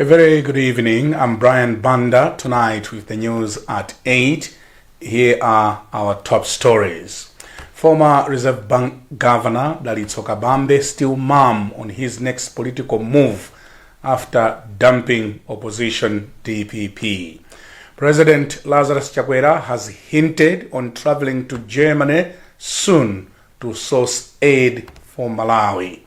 A very good evening. I'm Brian Banda, tonight with the news at 8. Here are our top stories. Former Reserve Bank Governor Lalitso Kabambe still mum on his next political move after dumping opposition DPP. President Lazarus Chakwera has hinted on traveling to Germany soon to source aid for Malawi.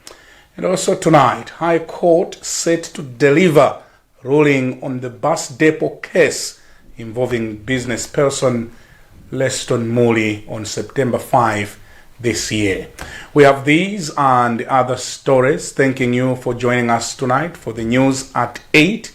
And also tonight, High Court set to deliver ruling on the bus depot case involving business person Leston Muli on September 5 this year. We have these and other stories. Thanking you for joining us tonight for the news at 8.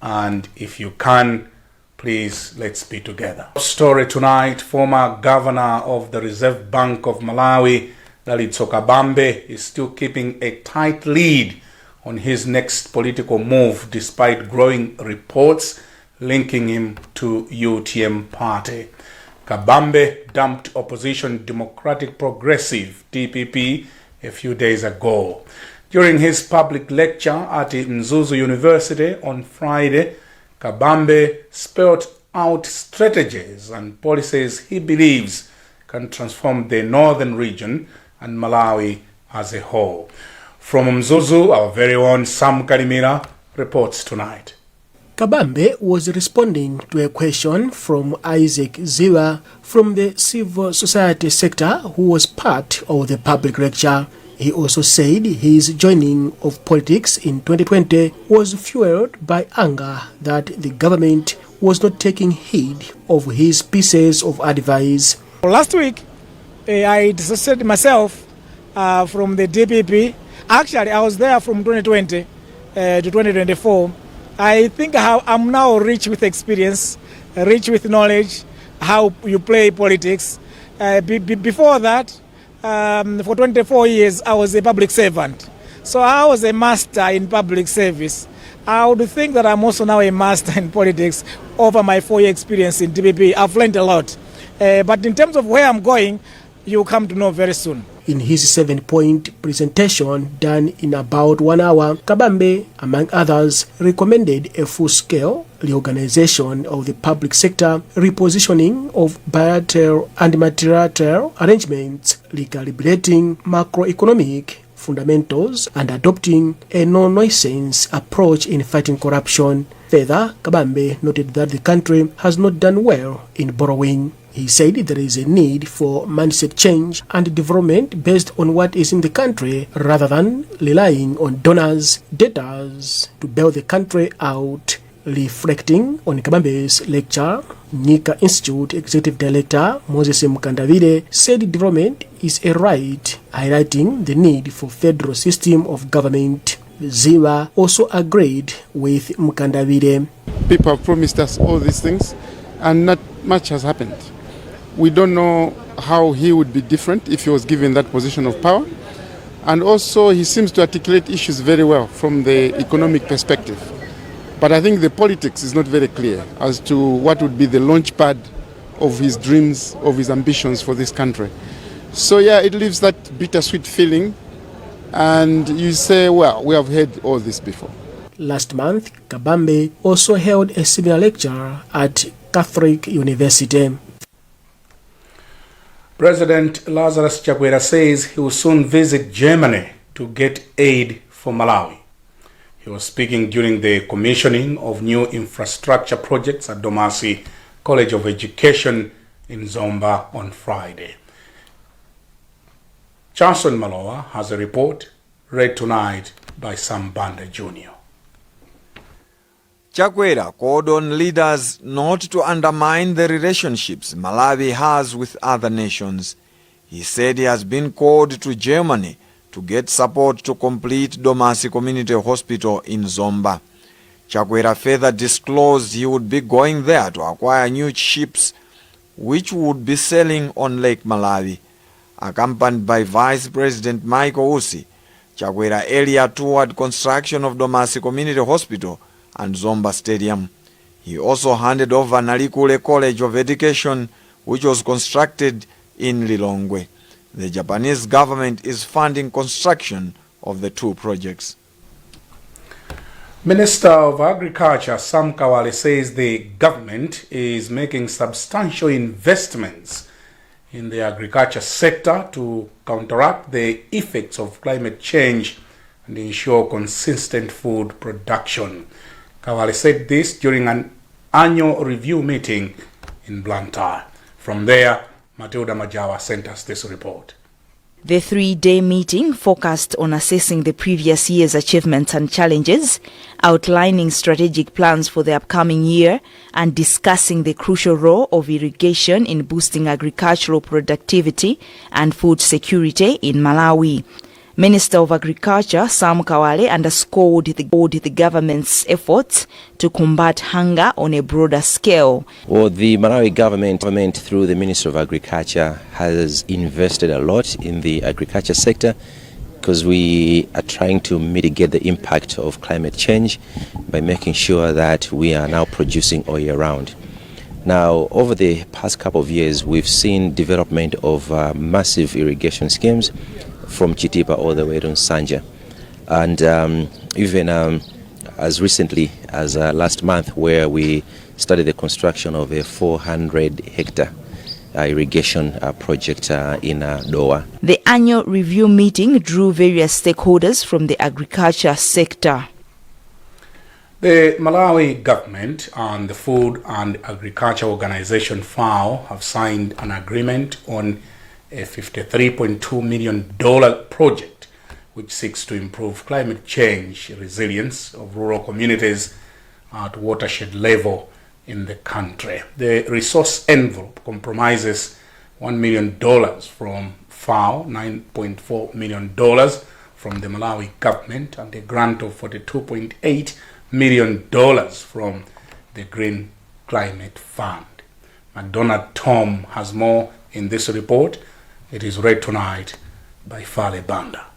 And if you can, please, let's be together. Story tonight, former governor of the Reserve Bank of Malawi, Lalitso Kabambe, is still keeping a tight lead on his next political move despite growing reports linking him to UTM party. Kabambe dumped opposition Democratic Progressive DPP a few days ago. During his public lecture at Mzuzu University on Friday, Kabambe spelled out strategies and policies he believes can transform the northern region and Malawi as a whole. From Mzuzu, our very own Sam Kalimira reports tonight. Kabambe was responding to a question from Isaac Ziwa from the civil society sector, who was part of the public lecture. He also said his joining of politics in 2020 was fueled by anger that the government was not taking heed of his pieces of advice. Last week, I dissociated myself from the DPP. Actually, I was there from 2020 to 2024. I think I'm now rich with experience, rich with knowledge, how you play politics. Before that, for 24 years, I was a public servant. So I was a master in public service. I would think that I'm also now a master in politics over my 4-year experience in DPP. I've learned a lot. But in terms of where I'm going, you'll come to know very soon. In his 7-point presentation done in about 1 hour, Kabambe, among others, recommended a full-scale reorganization of the public sector, repositioning of bilateral and multilateral arrangements, recalibrating macroeconomic fundamentals, and adopting a no-nonsense approach in fighting corruption. Further, Kabambe noted that the country has not done well in borrowing. He said there is a need for mindset change and development based on what is in the country rather than relying on donors, debtors to bail the country out. Reflecting on Kabambe's lecture, Nika Institute Executive Director Moses Mkandavire said development is a right, highlighting the need for federal system of government. Ziwa also agreed with Mkandavire. People have promised us all these things and not much has happened. We don't know how he would be different if he was given that position of power. And also he seems to articulate issues very well from the economic perspective. But I think the politics is not very clear as to what would be the launch pad of his dreams, of his ambitions for this country. So yeah, it leaves that bittersweet feeling. And you say, well, we have heard all this before. Last month, Kabambe also held a similar lecture at Catholic University. President Lazarus Chakwera says he will soon visit Germany to get aid for Malawi. He was speaking during the commissioning of new infrastructure projects at Domasi College of Education in Zomba on Friday. Charlson Maloa has a report read tonight by Sam Banda Jr. Chakwera called on leaders not to undermine the relationships Malawi has with other nations. He said he has been called to Germany to get support to complete Domasi Community Hospital in Zomba. Chakwera further disclosed he would be going there to acquire new ships which would be sailing on Lake Malawi. Accompanied by Vice President Michael Usi, Chakwera earlier toured construction of Domasi Community Hospital and Zomba Stadium. He also handed over Nalikule College of Education, which was constructed in Lilongwe. The Japanese government is funding construction of the two projects. Minister of Agriculture Sam Kawale says the government is making substantial investments in the agriculture sector to counteract the effects of climate change and ensure consistent food production. Kawale said this during an annual review meeting in Blantyre. From there, Matilda Majawa sent us this report. The 3-day meeting focused on assessing the previous year's achievements and challenges, outlining strategic plans for the upcoming year, and discussing the crucial role of irrigation in boosting agricultural productivity and food security in Malawi. Minister of Agriculture Sam Kawale underscored the government's efforts to combat hunger on a broader scale. Well, the Malawi government through the Minister of Agriculture has invested a lot in the agriculture sector because we are trying to mitigate the impact of climate change by making sure that we are now producing all year round. Now, over the past couple of years, we've seen development of massive irrigation schemes from Chitipa all the way to Nsanja. And even as recently as last month, where we started the construction of a 400-hectare irrigation project in Doha. The annual review meeting drew various stakeholders from the agriculture sector. The Malawi government and the Food and Agriculture Organization FAO have signed an agreement on a $53.2 million project which seeks to improve climate change resilience of rural communities at watershed level in the country. The resource envelope compromises $1 million from FAO, $9.4 million from the Malawi government, and a grant of $42.8 million from the Green Climate Fund. McDonald Tom has more in this report. It is read tonight by Fale Banda.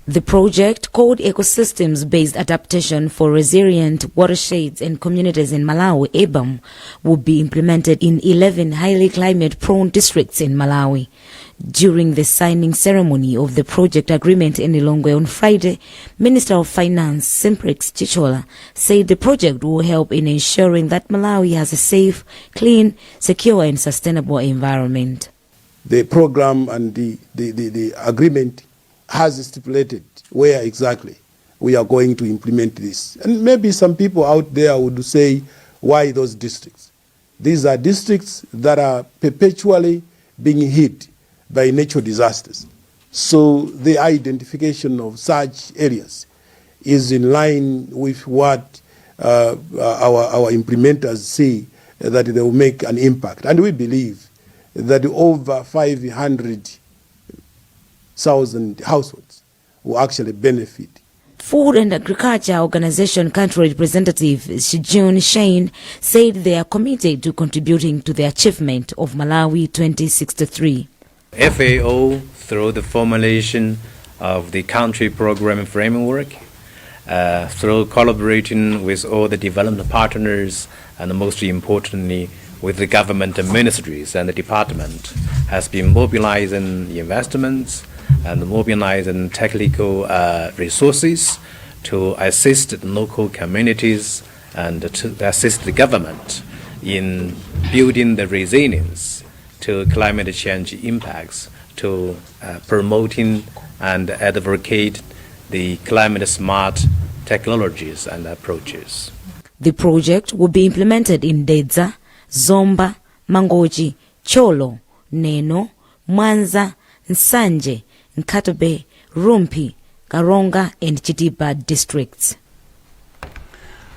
The project, called Ecosystems-Based Adaptation for Resilient Watersheds and Communities in Malawi, EBAM, will be implemented in 11 highly climate-prone districts in Malawi. During the signing ceremony of the project agreement in Lilongwe on Friday, Minister of Finance Simprex Chichola said the project will help in ensuring that Malawi has a safe, clean, secure and sustainable environment. The program and the agreement has stipulated where exactly we are going to implement this. And maybe some people out there would say, why those districts? These are districts that are perpetually being hit by natural disasters. So the identification of such areas is in line with what our implementers say that they will make an impact. And we believe that over 500,000 households will actually benefit. Food and Agriculture Organization country representative Shijun Shane said they are committed to contributing to the achievement of Malawi 2063. FAO, through the formulation of the country program framework, through collaborating with all the development partners, and most importantly with the government ministries and the department, has been mobilizing investments and mobilizing technical resources to assist the local communities and to assist the government in building the resilience to climate change impacts, to promoting and advocate the climate smart technologies and approaches. The project will be implemented in Dedza, Zomba, Mangoji, Cholo, Neno, Mwanza, Nsanje, Nkatobe, Rumpi, Karonga and Chitipa districts.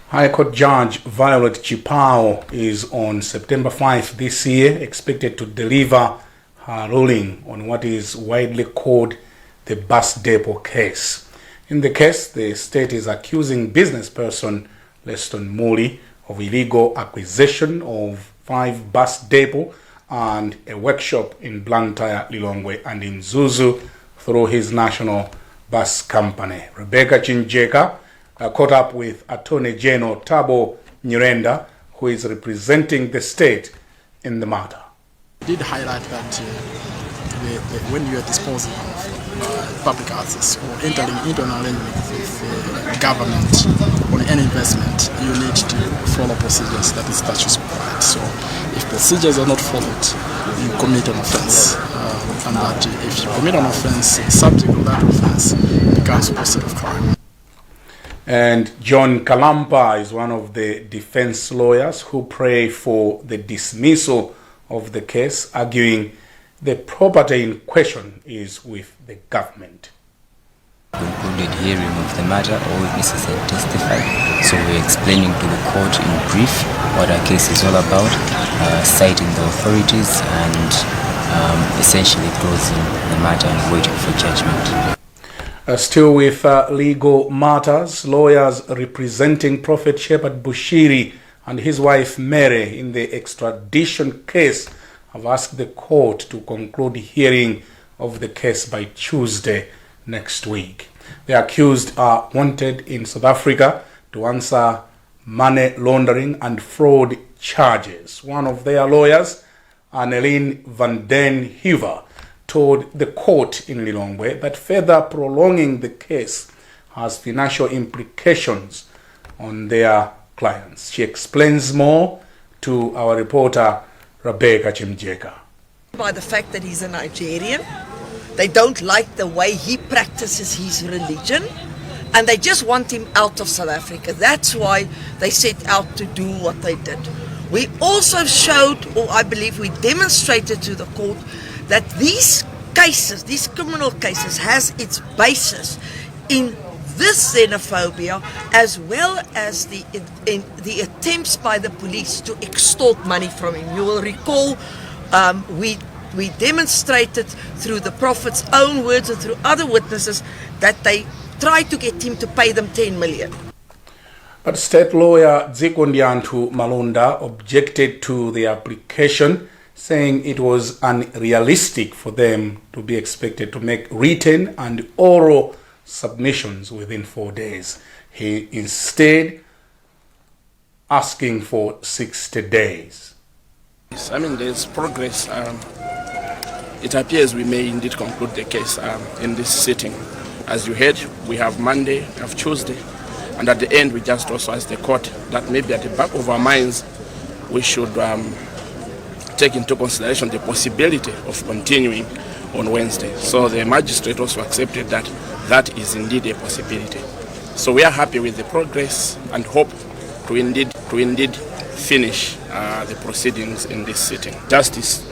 High Court Judge Violet Chipao is on September 5 this year expected to deliver her ruling on what is widely called the bus depot case. In the case, the state is accusing business person Leston Muli of illegal acquisition of 5 bus depot and a workshop in Blantyre, Lilongwe and in Zuzu through his national bus company. Rebecca Chinjeka caught up with Attorney General Tabo Nyirenda, who is representing the state in the matter. Did highlight that when you are disposing of public access or entering into an arrangement with government on any investment, you need to follow procedures that is statutes provide. So if procedures are not followed, you commit an offense. And that if you commit an offense, subject of that offense becomes a pursuit of crime. And John Kalampa is one of the defense lawyers who pray for the dismissal of the case, arguing the property in question is with the government. Concluded hearing of the matter, all witnesses had testified, so we're explaining to the court in brief what our case is all about, citing the authorities and essentially closing the matter and waiting for judgment. Still with legal matters, lawyers representing Prophet Shepherd Bushiri and his wife Mary in the extradition case have asked the court to conclude hearing of the case by Tuesday next week. The accused are wanted in South Africa to answer money laundering and fraud charges. One of their lawyers, Annelien van den Heuvel, told the court in Lilongwe that further prolonging the case has financial implications on their clients. She explains more to our reporter Rebecca Chimjeka. By the fact that he's a Nigerian, they don't like the way he practices his religion, and they just want him out of South Africa. That's why they set out to do what they did. We also showed, or I believe we demonstrated to the court, that these cases, these criminal cases, has its basis in this xenophobia as well as the attempts by the police to extort money from him. You will recall we demonstrated through the Prophet's own words and through other witnesses that they tried to get him to pay them 10 million. But state lawyer Zikondiantu Malunda objected to the application, saying it was unrealistic for them to be expected to make written and oral submissions within 4 days. He instead asking for 60 days. I mean, there's progress. It appears we may indeed conclude the case in this sitting. As you heard, we have Monday, we have Tuesday, and at the end we just also asked the court that maybe at the back of our minds we should take into consideration the possibility of continuing on Wednesday. So the magistrate also accepted that that is indeed a possibility. So we are happy with the progress and hope to indeed finish the proceedings in this sitting. Justice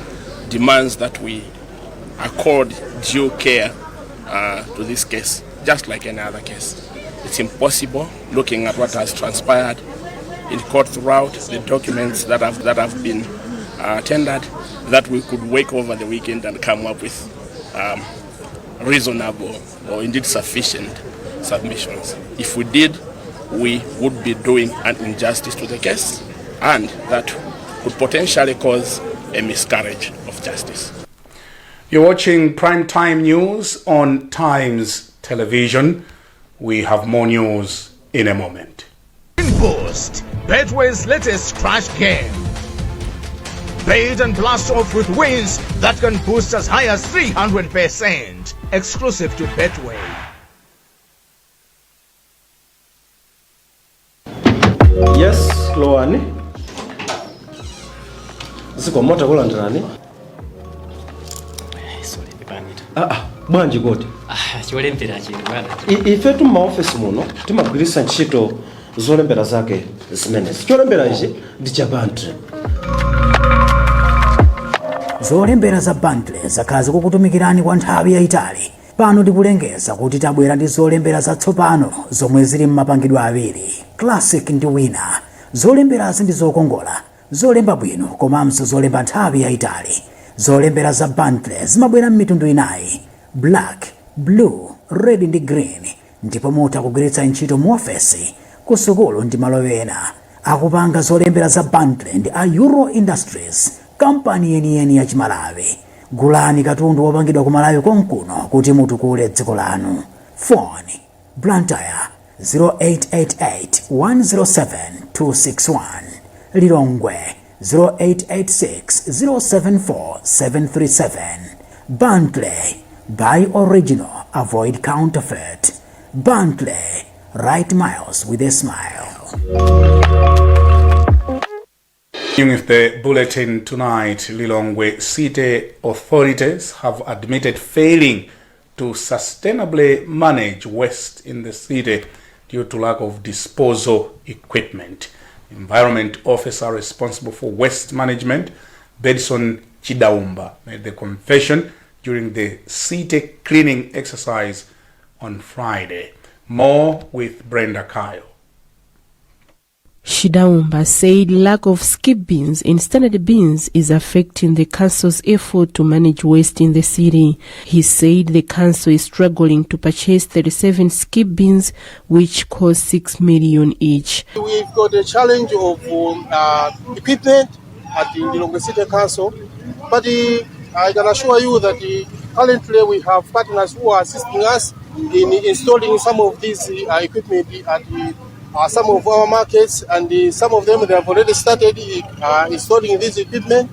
demands that we accord due care to this case, just like any other case. It's impossible, looking at what has transpired in court throughout, the documents that have been tendered, that we could wake over the weekend and come up with reasonable or indeed sufficient submissions. If we did, we would be doing an injustice to the case, and that could potentially cause a miscarriage of justice. You're watching Primetime News on Times Television. We have more news in a moment. Boost, Betway's latest crash game. Bet and blast off with wins that can boost as high as 300%. Exclusive to Betway. Yes, Loani. Ziko mota kulandirani. Bwanji goti. Cholembera chino bwana. Ife tuma office muno timagwirisa ntchito zolembera zake zimene. Cholembera ichi ndi cha bundle. Zolembera za bundle zakazi kukutumikirani kwa nthawi yayitali. Pano tikulengeza kuti tabwera ndi zolembera zatsopano zomwe zili mmapangidwe awiri, classic ndi winner. Zolemberazi ndi zokongola, zolemba bwino komanso zolemba nthawi yayitali. Zolembera za bundle zimabwera m'mitundu inayi: black, blue, red ndi green, ndipo mutha kugwiritsa ntchito mu ofesi, ku sukulu ndi malo ena. Akupanga zolembera za bundle ndi a Euro Industries, kampani yeniyeni ya Chimalawi. Gulani katundu wopangidwa ku Malawi konkuno kuti mutukule dziko lanu. Phone Blantyre 0888-107-261, Lilongwe 0886-074-737. Bundle Buy original, avoid counterfeit. Bantley, right miles with a smile. With the bulletin tonight, Lilongwe city authorities have admitted failing to sustainably manage waste in the city due to lack of disposal equipment. Environment officer responsible for waste management, Bedson Chidaumba, made the confession during the city cleaning exercise on Friday. More with Brenda Kyle. Chidaumba said lack of skip bins in standard bins is affecting the council's effort to manage waste in the city. He said the council is struggling to purchase 37 skip bins, which cost 6 million each. We've got a challenge of equipment at the Lilongwe City Council, but I can assure you that currently we have partners who are assisting us in installing some of these equipment at some of our markets, and some of them they have already started installing this equipment.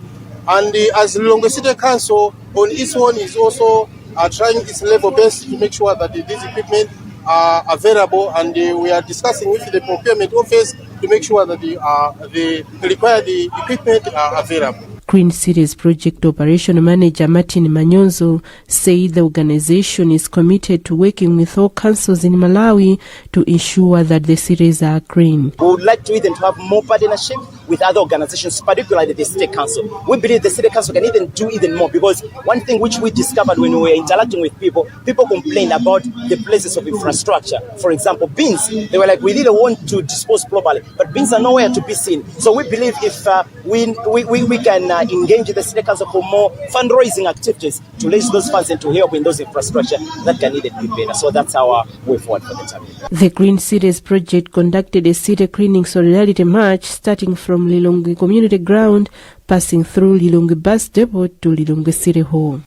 And as Lilongwe City Council on its own is also trying its level best to make sure that these equipment are available, and we are discussing with the procurement office to make sure that the required equipment are available. Green Cities Project Operation Manager Martin Manyonzo said the organization is committed to working with all councils in Malawi to ensure that the cities are green. We would like to even have more partnership with other organizations, particularly the City Council. We believe the City Council can even do even more, because one thing which we discovered when we were interacting with people complained about the places of infrastructure. For example, bins, they were like, we really want to dispose properly, but bins are nowhere to be seen. So we believe if we can engage the City Council for more fundraising activities to raise those funds and to help in those infrastructure, that can even be better. So that's our way forward for the time. The Green Cities Project conducted a city cleaning solidarity march starting from Lilongwe Community Ground, passing through Lilongwe Bus Depot to Lilongwe City Hall.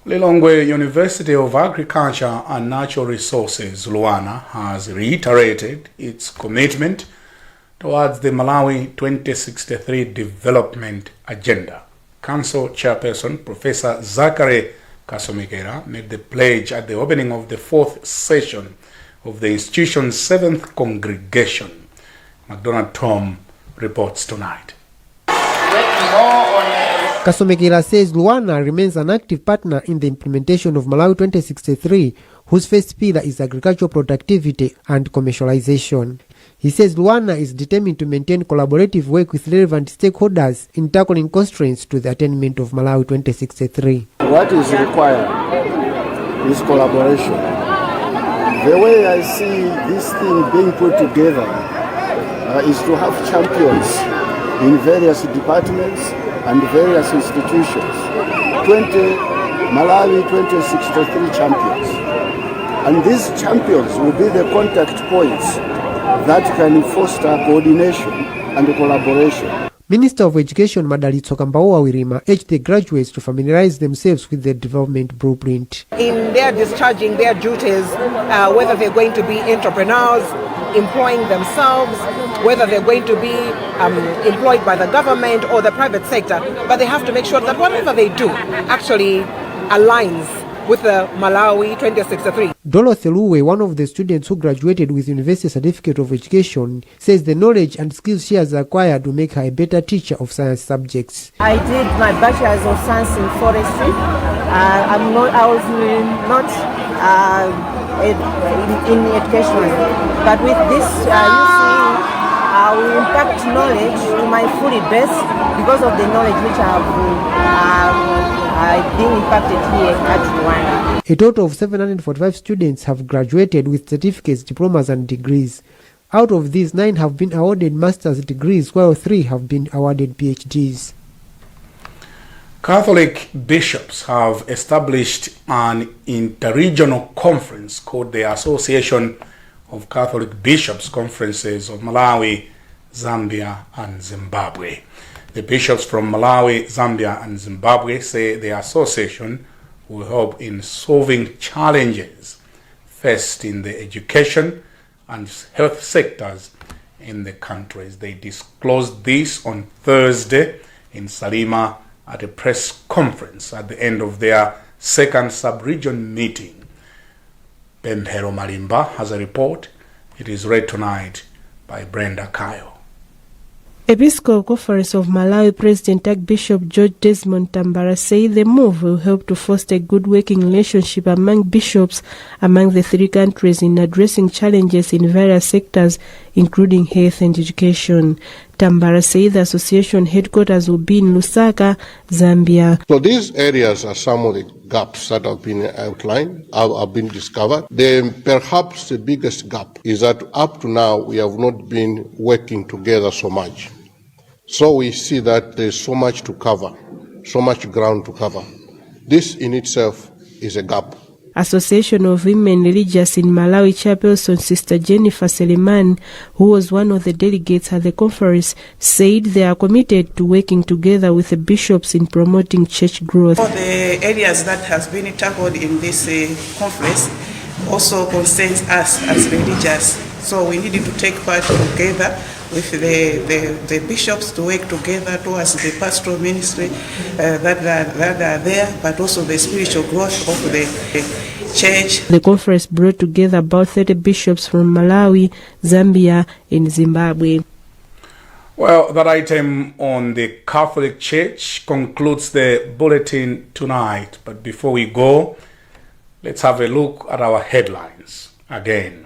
Lilongwe University of Agriculture and Natural Resources, Luana, has reiterated its commitment towards the Malawi 2063 Development Agenda. Council Chairperson Professor Zachary Kasomikera made the pledge at the opening of the fourth session of the institution's 7th congregation. McDonald Tom reports tonight. Kasomekera says Luana remains an active partner in the implementation of Malawi 2063, whose first pillar is agricultural productivity and commercialization. He says Luana is determined to maintain collaborative work with relevant stakeholders in tackling constraints to the attainment of Malawi 2063. What is required is collaboration. The way I see this thing being put together is to have champions in various departments and various institutions. 20 Malawi 2063 champions. And these champions will be the contact points that can foster coordination and collaboration. Minister of Education Madalitso Kambaoa Wirima urged the graduates to familiarize themselves with the development blueprint. In their discharging their duties, whether they're going to be entrepreneurs, employing themselves, whether they're going to be employed by the government or the private sector, but they have to make sure that whatever they do actually aligns with the Malawi 2063. Dorothy Luwe, one of the students who graduated with University Certificate of Education, says the knowledge and skills she has acquired will make her a better teacher of science subjects. I did my bachelor's of science in forestry. I was not in education, but with this, I will impact knowledge to my fully best because of the knowledge which I've been impacted here at Rwanda. A total of 745 students have graduated with certificates, diplomas and degrees. Out of these, 9 have been awarded master's degrees, while 3 have been awarded PhDs. Catholic bishops have established an interregional conference called the Association of Catholic Bishops Conferences of Malawi, Zambia and Zimbabwe. The bishops from Malawi, Zambia and Zimbabwe say the association will help in solving challenges faced in the education and health sectors in the countries. They disclosed this on Thursday in Salima at a press conference at the end of their second sub-region meeting. Bempero Malimba has a report. It is read tonight by Brenda Kayo. Episcopal Conference of Malawi President Archbishop George Desmond Tambara said the move will help to foster a good working relationship among bishops among the three countries in addressing challenges in various sectors, including health and education. Tambara said the association headquarters will be in Lusaka, Zambia. So these areas are some of the gaps that have been outlined, have been discovered. Perhaps the biggest gap is that up to now we have not been working together so much. So we see that there's so much to cover, so much ground to cover. This in itself is a gap. Association of Women Religious in Malawi chairperson Sister Jennifer Seleman, who was one of the delegates at the conference, said they are committed to working together with the bishops in promoting church growth. All the areas that has been tackled in this conference also concerns us as religious. So we needed to take part together with the bishops to work together towards the pastoral ministry that are there, but also the spiritual growth of the church. The conference brought together about 30 bishops from Malawi, Zambia, and Zimbabwe. Well, that item on the Catholic Church concludes the bulletin tonight. But before we go, let's have a look at our headlines again.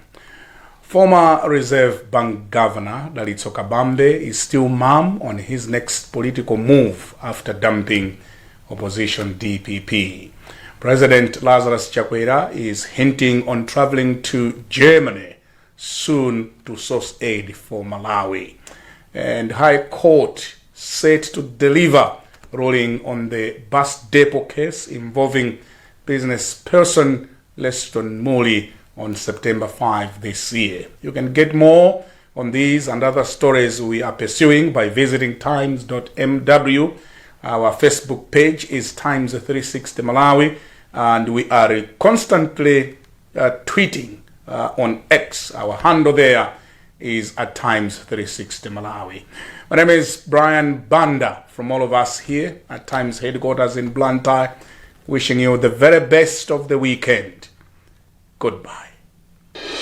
Former Reserve Bank Governor Dalitso Kabambe is still mum on his next political move after dumping opposition DPP. President Lazarus Chakwera is hinting on traveling to Germany soon to source aid for Malawi. And High Court set to deliver ruling on the bus depot case involving business person Leston Muli on September 5 this year. You can get more on these and other stories we are pursuing by visiting times.mw. Our Facebook page is Times360 Malawi, and we are constantly tweeting on X. Our handle there is at Times360 Malawi. My name is Brian Banda from all of us here at Times headquarters in Blantyre, wishing you the very best of the weekend. Goodbye.